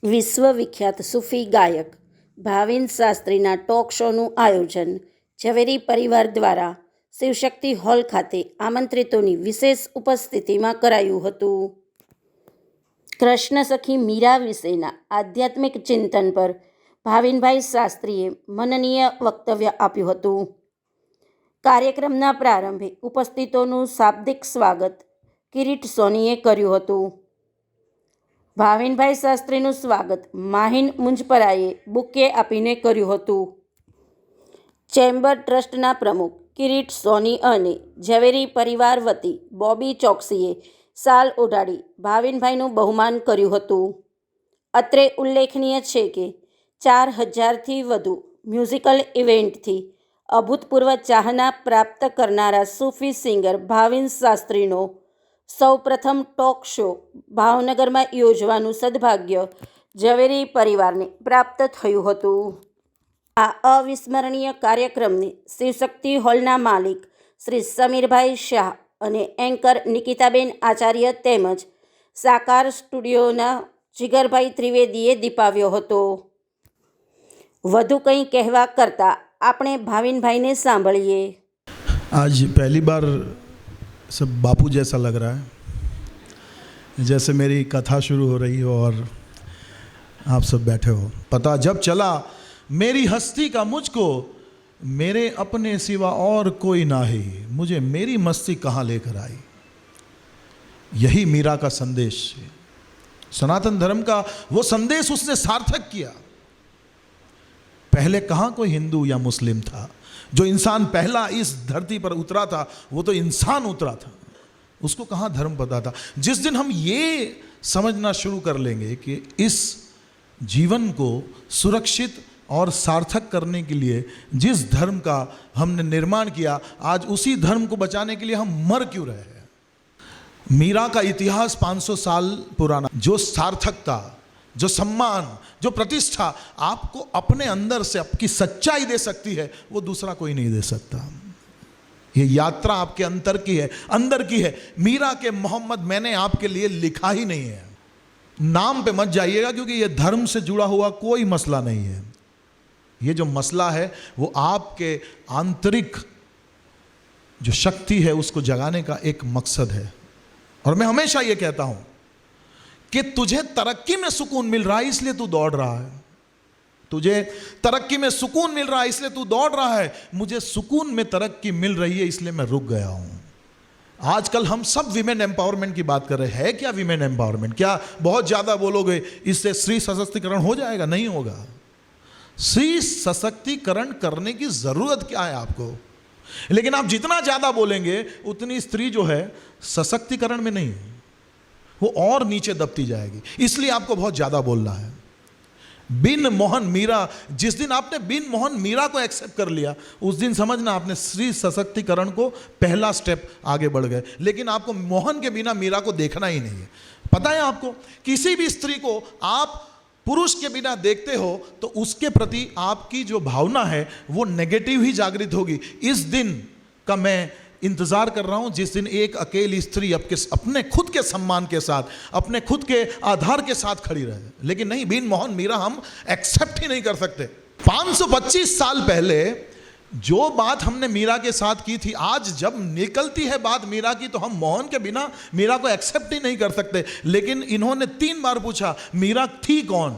વિશ્વવિખ્યાત સૂફી ગાયક ભાવિન શાસ્ત્રીના ટોક શોનું આયોજન ઝવેરી પરિવાર દ્વારા શિવશક્તિ હોલ ખાતે આમંત્રિતોની વિશેષ ઉપસ્થિતિમાં કરાયું હતું. કૃષ્ણ સખી મીરા વિશેના આધ્યાત્મિક ચિંતન પર ભાવિનભાઈ શાસ્ત્રીએ મનનીય વક્તવ્ય આપ્યું હતું. કાર્યક્રમના પ્રારંભે ઉપસ્થિતોનું શાબ્દિક સ્વાગત કિરીટ સોનીએ કર્યું હતું. ભાવિનભાઈ શાસ્ત્રીનું સ્વાગત માહિન મુંજપરાએ બુકે આપીને કર્યું હતું. ચેમ્બર ટ્રસ્ટના પ્રમુખ કિરીટ સોની અને ઝવેરી પરિવાર વતી બોબી ચોકસીએ શાલ ઓઢાડી ભાવિનભાઈનું બહુમાન કર્યું હતું. અત્રે ઉલ્લેખનીય છે કે 4000થી વધુ મ્યુઝિકલ ઇવેન્ટથી અભૂતપૂર્વ ચાહના પ્રાપ્ત કરનારા સૂફી સિંગર ભાવિન શાસ્ત્રીનો સૌપ્રથમ ટોક શો ભાવનગરમાં યોજવાનું સદભાગ્ય ઝવેરી પરિવારને પ્રાપ્ત થયું હતું. આ અવિસ્મરણીય કાર્યક્રમને શિવશક્તિ હોલના માલિક શ્રી સમીરભાઈ શાહ અને એન્કર નિકિતાબેન આચાર્ય તેમજ સાકાર સ્ટુડિયોના જીગરભાઈ ત્રિવેદીએ દીપાવ્યો હતો. વધુ કંઈ કહેવા કરતાં આપણે ભાવિનભાઈને સાંભળીએ. आज पहली बार सब बापू जैसा लग रहा है, जैसे मेरी कथा शुरू हो रही हो और आप सब बैठे हो. पता जब चला मेरी हस्ती का मुझको मेरे अपने सिवा और कोई ना ही, मुझे मेरी मस्ती कहाँ लेकर आई. यही मीरा का संदेश है. सनातन धर्म का वो संदेश उसने सार्थक किया. पहले कहाँ कोई हिंदू या मुस्लिम था. जो इंसान पहला इस धरती पर उतरा था वो तो इंसान उतरा था, उसको कहाँ धर्म पता था. जिस दिन हम ये समझना शुरू कर लेंगे कि इस जीवन को सुरक्षित और सार्थक करने के लिए जिस धर्म का हमने निर्माण किया, आज उसी धर्म को बचाने के लिए हम मर क्यों रहे हैं. मीरा का इतिहास 500 साल पुराना. जो सार्थकता, जो सम्मान, जो प्रतिष्ठा आपको अपने अंदर से आपकी सच्चाई दे सकती है वो दूसरा कोई नहीं दे सकता. ये यात्रा आपके अंदर की है. मीरा के मोहम्मद मैंने आपके लिए लिखा ही नहीं है. नाम पे मत जाइएगा क्योंकि ये धर्म से जुड़ा हुआ कोई मसला नहीं है. ये जो मसला है वो आपके आंतरिक जो शक्ति है उसको जगाने का एक मकसद है. और मैं हमेशा ये कहता हूं कि तुझे तरक्की में सुकून मिल रहा है इसलिए तू दौड़ रहा है. तुझे तरक्की में सुकून मिल रहा है इसलिए तू दौड़ रहा है. मुझे सुकून में तरक्की मिल रही है इसलिए मैं रुक गया हूं. आजकल हम सब विमेन एम्पावरमेंट की बात कर रहे हैं. क्या विमेन एम्पावरमेंट? क्या बहुत ज्यादा बोलोगे इससे स्त्री सशक्तिकरण हो जाएगा? नहीं होगा. स्त्री सशक्तिकरण करने की जरूरत क्या है आपको, लेकिन आप जितना ज्यादा बोलेंगे उतनी स्त्री जो है सशक्तिकरण में नहीं, वो और नीचे दबती जाएगी. इसलिए आपको बहुत ज्यादा बोलना है. बिन मोहन मीरा, जिस दिन आपने बिन मोहन मीरा को एक्सेप्ट कर लिया उस दिन समझना आपने स्त्री सशक्तिकरण को पहला स्टेप आगे बढ़ गए. लेकिन आपको मोहन के बिना मीरा को देखना ही नहीं है. पता है आपको, किसी भी स्त्री को आप पुरुष के बिना देखते हो तो उसके प्रति आपकी जो भावना है वो नेगेटिव ही जागृत होगी. इस दिन का मैं इंतजार कर रहा हूं जिस दिन एक अकेली स्त्री अपने खुद के सम्मान के साथ, अपने खुद के आधार के साथ खड़ी रहे. लेकिन नहीं, बिन मोहन मीरा हम एक्सेप्ट ही नहीं कर सकते. 525 साल पहले जो बात हमने मीरा के साथ की थी, आज जब निकलती है बात मीरा की तो हम मोहन के बिना मीरा को एक्सेप्ट ही नहीं कर सकते. लेकिन इन्होंने 3 बार पूछा मीरा थी कौन.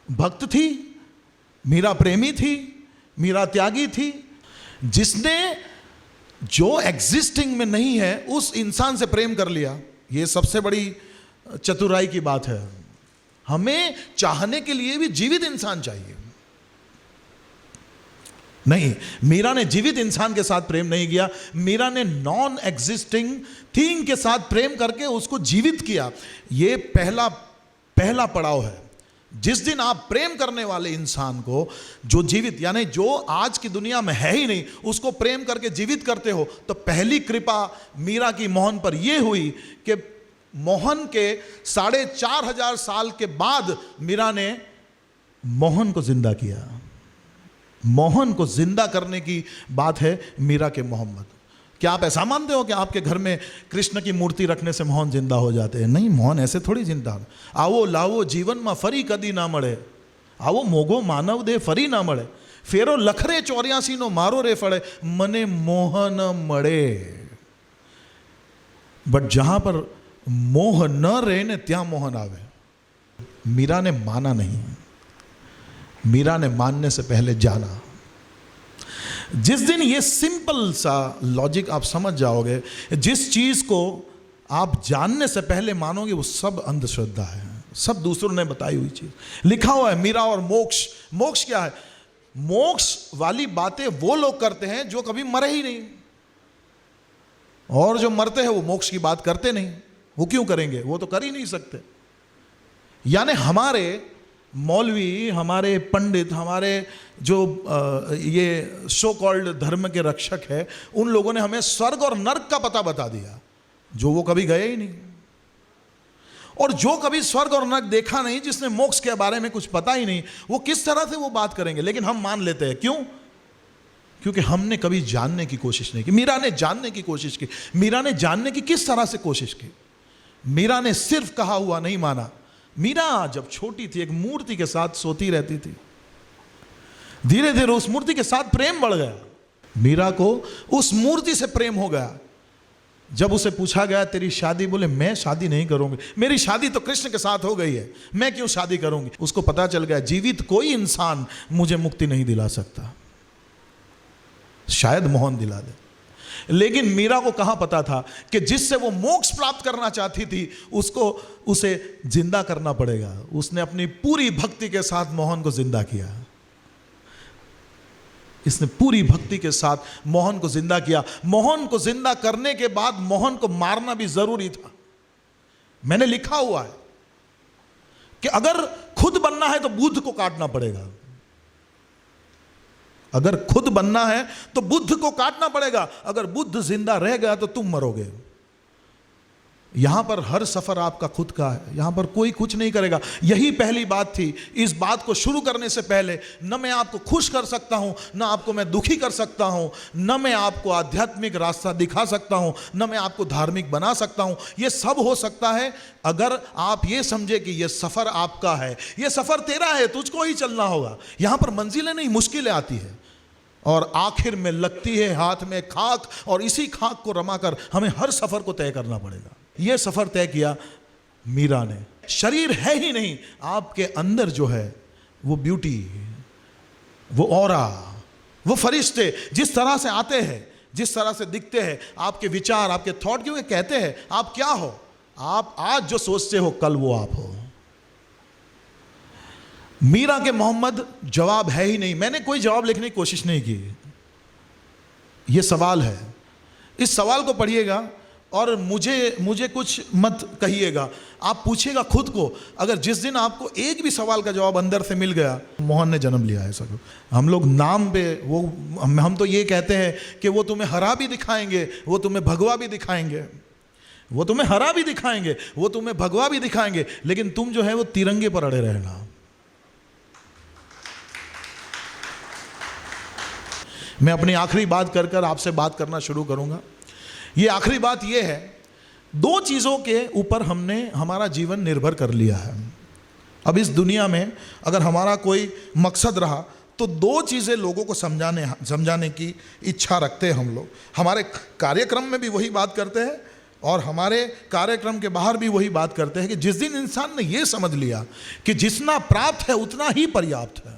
भक्त थी, मीरा प्रेमी थी, मीरा त्यागी थी. जिसने जो एग्जिस्टिंग में नहीं है उस इंसान से प्रेम कर लिया, ये सबसे बड़ी चतुराई की बात है. हमें चाहने के लिए भी जीवित इंसान चाहिए. नहीं, मीरा ने जीवित इंसान के साथ प्रेम नहीं किया. मीरा ने नॉन एग्जिस्टिंग थिंग के साथ प्रेम करके उसको जीवित किया. ये पहला पड़ाव है. जिस दिन आप प्रेम करने वाले इंसान को, जो जीवित यानी जो आज की दुनिया में है ही नहीं, उसको प्रेम करके जीवित करते हो, तो पहली कृपा मीरा की मोहन पर यह हुई कि मोहन के 4500 साल के बाद मीरा ने मोहन को जिंदा किया. मोहन को जिंदा करने की बात है मीरा के मोहम्मद. क्या आप ऐसा मानते हो कि आपके घर में कृष्ण की मूर्ति रखने से मोहन जिंदा हो जाते हैं? नहीं, मोहन ऐसे थोड़ी जिंदा हो। आवो लावो जीवन में फरी कदी ना मळे, आवो मोगो मानव दे फरी ना मळे, फेरो लखरे 84 नो मारो रे फड़े, मने मोहन मळे। बट जहां पर मोह न रहे ने त्या मोहन आवे। मीरा ने माना नहीं, मीरा ने मानने से पहले जाना। जिस दिन ये सिंपल सा लॉजिक आप समझ जाओगे, जिस चीज को आप जानने से पहले मानोगे, वो सब अंधश्रद्धा है, सब दूसरों ने बताई हुई चीज। लिखा हुआ है मीरा और मोक्ष। मोक्ष क्या है? मोक्ष वाली बातें वो लोग करते हैं जो कभी मरे ही नहीं, और जो मरते हैं वो मोक्ष की बात करते नहीं। वो क्यों करेंगे? वो तो कर ही नहीं सकते। यानी हमारे मौलवी, हमारे पंडित, हमारे जो ये सो कॉल्ड धर्म के रक्षक है, उन लोगों ने हमें स्वर्ग और नर्क का पता बता दिया, जो वो कभी गए ही नहीं। और जो कभी स्वर्ग और नर्क देखा नहीं, जिसने मोक्ष के बारे में कुछ पता ही नहीं, वो किस तरह से वो बात करेंगे? लेकिन हम मान लेते हैं। क्यों? क्योंकि हमने कभी जानने की कोशिश नहीं की। मीरा ने जानने की कोशिश की। मीरा ने जानने की किस तरह से कोशिश की? मीरा ने सिर्फ कहा हुआ नहीं माना। मीरा जब छोटी थी एक मूर्ति के साथ सोती रहती थी। धीरे धीरे उस मूर्ति के साथ प्रेम बढ़ गया। मीरा को उस मूर्ति से प्रेम हो गया। जब उसे पूछा गया तेरी शादी, बोले मैं शादी नहीं करूंगी, मेरी शादी तो कृष्ण के साथ हो गई है, मैं क्यों शादी करूंगी। उसको पता चल गया जीवित कोई इंसान मुझे मुक्ति नहीं दिला सकता, शायद मोहन दिला दे। लेकिन मीरा को कहां पता था कि जिससे वो मोक्ष प्राप्त करना चाहती थी, उसे जिंदा करना पड़ेगा। उसने अपनी पूरी भक्ति के साथ मोहन को जिंदा किया। इसने पूरी भक्ति के साथ मोहन को जिंदा किया। मोहन को जिंदा करने के बाद मोहन को मारना भी जरूरी था। मैंने लिखा हुआ है कि अगर खुद बनना है तो बुद्ध को काटना पड़ेगा। अगर खुद बनना है तो बुद्ध को काटना पड़ेगा। अगर बुद्ध जिंदा रह गया तो तुम मरोगे। यहां पर हर सफर आपका खुद का है, यहां पर कोई कुछ नहीं करेगा। यही पहली बात थी। इस बात को शुरू करने से पहले न मैं आपको खुश कर सकता हूं, न आपको मैं दुखी कर सकता हूं, न मैं आपको आध्यात्मिक रास्ता दिखा सकता हूं, न मैं आपको धार्मिक बना सकता हूं। यह सब हो सकता है अगर आप ये समझे कि यह सफर आपका है, यह सफर तेरा है, तुझको ही चलना होगा। यहां पर मंजिलें नहीं, मुश्किलें आती है और आखिर में लगती है हाथ में खाक, और इसी खाक को रमाकर हमें हर सफर को तय करना पड़ेगा। यह सफर तय किया मीरा ने। शरीर है ही नहीं, आपके अंदर जो है वो ब्यूटी, वो ऑरा, वो फरिश्ते जिस तरह से आते हैं, जिस तरह से दिखते हैं, आपके विचार, आपके थॉट, क्योंकि कहते हैं आप क्या हो, आप आज जो सोचते हो कल वो आप हो। मीरा के मोहम्मद जवाब है ही नहीं। मैंने कोई जवाब लिखने की कोशिश नहीं की। यह सवाल है, इस सवाल को पढ़िएगा और मुझे कुछ मत कहिएगा। आप पूछिएगा खुद को। अगर जिस दिन आपको एक भी सवाल का जवाब अंदर से मिल गया, मोहन ने जन्म लिया है। सब हम लोग नाम पे वो हम तो ये कहते हैं कि वो तुम्हें हरा भी दिखाएंगे, वो तुम्हें भगवा भी दिखाएंगे, वो तुम्हें हरा भी दिखाएंगे, वो तुम्हें भगवा भी दिखाएंगे, लेकिन तुम जो है वो तिरंगे पर अड़े रहना। मैं अपनी आखिरी बात कर आपसे बात करना शुरू करूंगा। ये आखिरी बात ये है, दो चीज़ों के ऊपर हमने हमारा जीवन निर्भर कर लिया है। अब इस दुनिया में अगर हमारा कोई मकसद रहा तो दो चीज़ें लोगों को समझाने की इच्छा रखते हैं हम लोग। हमारे कार्यक्रम में भी वही बात करते हैं और हमारे कार्यक्रम के बाहर भी वही बात करते हैं कि जिस दिन इंसान ने ये समझ लिया कि जितना प्राप्त है उतना ही पर्याप्त है,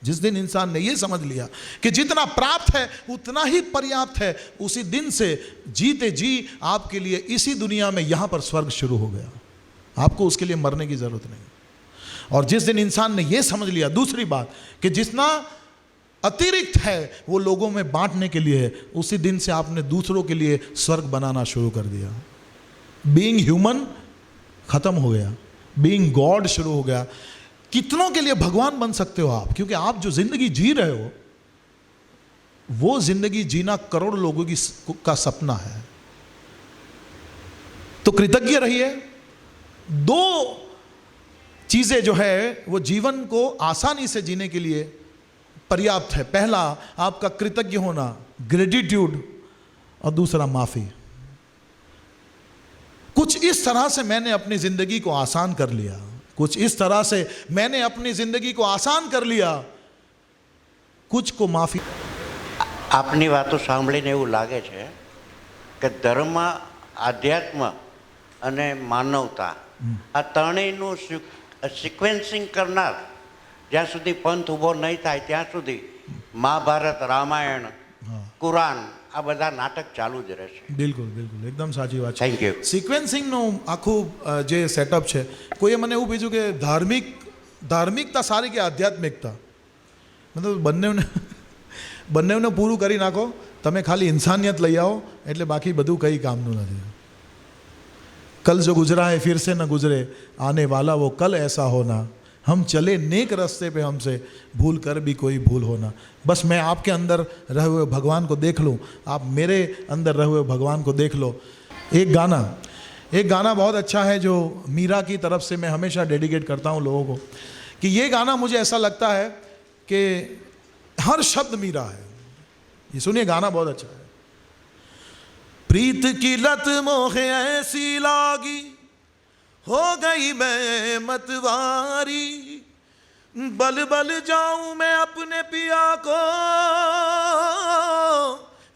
जिस दिन इंसान ने यह समझ लिया कि जितना प्राप्त है उतना ही पर्याप्त है, उसी दिन से जीते जी आपके लिए इसी दुनिया में यहां पर स्वर्ग शुरू हो गया। आपको उसके लिए मरने की जरूरत नहीं। और जिस दिन इंसान ने यह समझ लिया, दूसरी बात, कि जितना अतिरिक्त है वो लोगों में बांटने के लिए है, उसी दिन से आपने दूसरों के लिए स्वर्ग बनाना शुरू कर दिया। बीइंग ह्यूमन खत्म हो गया, बीइंग गॉड शुरू हो गया। कितनों के लिए भगवान बन सकते हो आप, क्योंकि आप जो जिंदगी जी रहे हो वो जिंदगी जीना करोड़ लोगों का सपना है। तो कृतज्ञ रहिए। दो चीजें जो है वो जीवन को आसानी से जीने के लिए पर्याप्त है। पहला, आपका कृतज्ञ होना, ग्रेटिट्यूड। और दूसरा माफ़ी। कुछ इस तरह से मैंने अपनी ज़िंदगी को आसान कर लिया, कुछ इस तरह से मैंने अपनी ज़िंदगी को आसान कर लिया, कुछ को माफ़ी। આપની વાતો સાંભળીને એવું લાગે છે કે ધર્મ, આધ્યાત્મ અને માનવતા આ ત્રણેયનું સિક્વેન્સિંગ કરનાર જ્યાં સુધી પંથ ઊભો નહીં થાય ત્યાં સુધી મહાભારત, રામાયણ, કુરાન આ બધા નાટક ચાલુ જ રહેશે. બિલકુલ બિલકુલ એકદમ સાચી વાત છે. Thank you. સિક્વેન્સિંગનું આખું જે સેટઅપ છે, કોઈએ મને એવું પૂછ્યું કે ધાર્મિકતા સારી કે આધ્યાત્મિકતા, મતલબ બંનેને પૂરું કરી નાખો, તમે ખાલી ઇન્સાનિયત લઈ આવો એટલે બાકી બધું કંઈ કામનું નથી. कल जो गुजरा है फिर से न गुजरे, आने वाला वो कल ऐसा होना, हम चले नेक रास्ते पे हमसे भूल कर भी कोई भूल होना. बस मैं आपके अंदर रहे हुए भगवान को देख लूँ, आप मेरे अंदर रहे हुए भगवान को देख लो. एक गाना बहुत अच्छा है जो मीरा की तरफ से मैं हमेशा डेडिकेट करता हूँ लोगों को, कि ये गाना मुझे ऐसा लगता है कि हर शब्द मीरा है. ये सुनिए, गाना बहुत अच्छा है. प्रीत की लत मोहे ऐसी लागी, हो गई मैं मतवारी, बल बल जाऊं मैं अपने पिया को,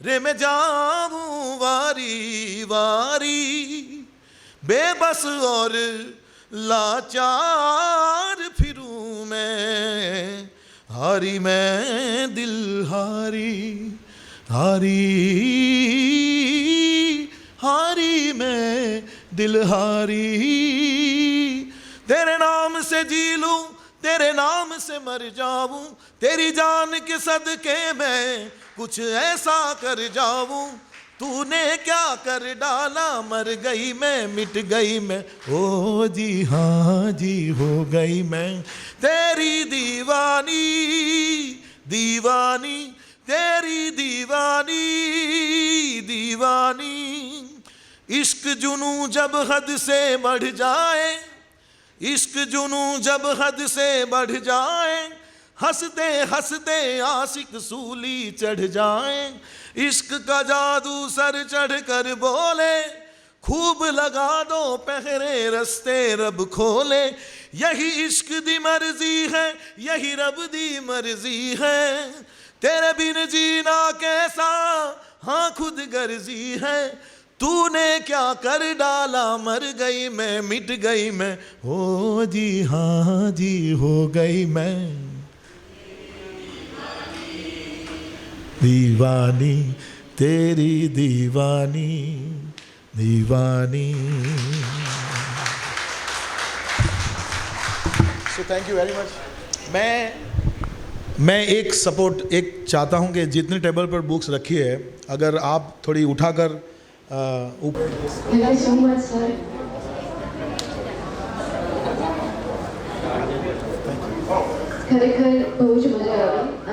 रे मैं जाऊं वारी वारी, बेबस और लाचार फिरूं मैं, हारी मैं दिल हारी, हारी हारी मैं दिल हारी. तेरे नाम से जी लूं, तेरे नाम से मर जाऊं, तेरी जान के सदके मैं कुछ ऐसा कर जाऊं. तूने क्या कर डाला, मर गई मैं, मिट गई मैं, ओ जी हाँ जी हो गई मैं, तेरी दीवानी दीवानी, तेरी दीवानी दीवानी. इश्क जुनू जब हद से बढ़ जाए, इश्क जुनू जब हद से बढ़ जाए, हंसते हंसते आशिक सूली चढ़ जाए. इश्क का जादू सर चढ़ कर बोले, खूब लगा दो पहरे रस्ते रब खोले. यही इश्क दी मर्जी है, यही रब दी मर्जी है, तेरे बिन जीना कैसा हाँ खुद गर्जी है. तूने क्या कर डाला, मर गई मैं, मिट गई मैं, ओ जी हाँ जी हो गई मैं, दीवानी तेरी दीवानी दीवानी. So thank you very much. मैं एक सपोर्ट चाहता हूँ कि जितनी टेबल पर बुक्स रखी है, अगर आप थोड़ी उठाकर Thank you so much, sir. खरेखर बहुत मजा आई.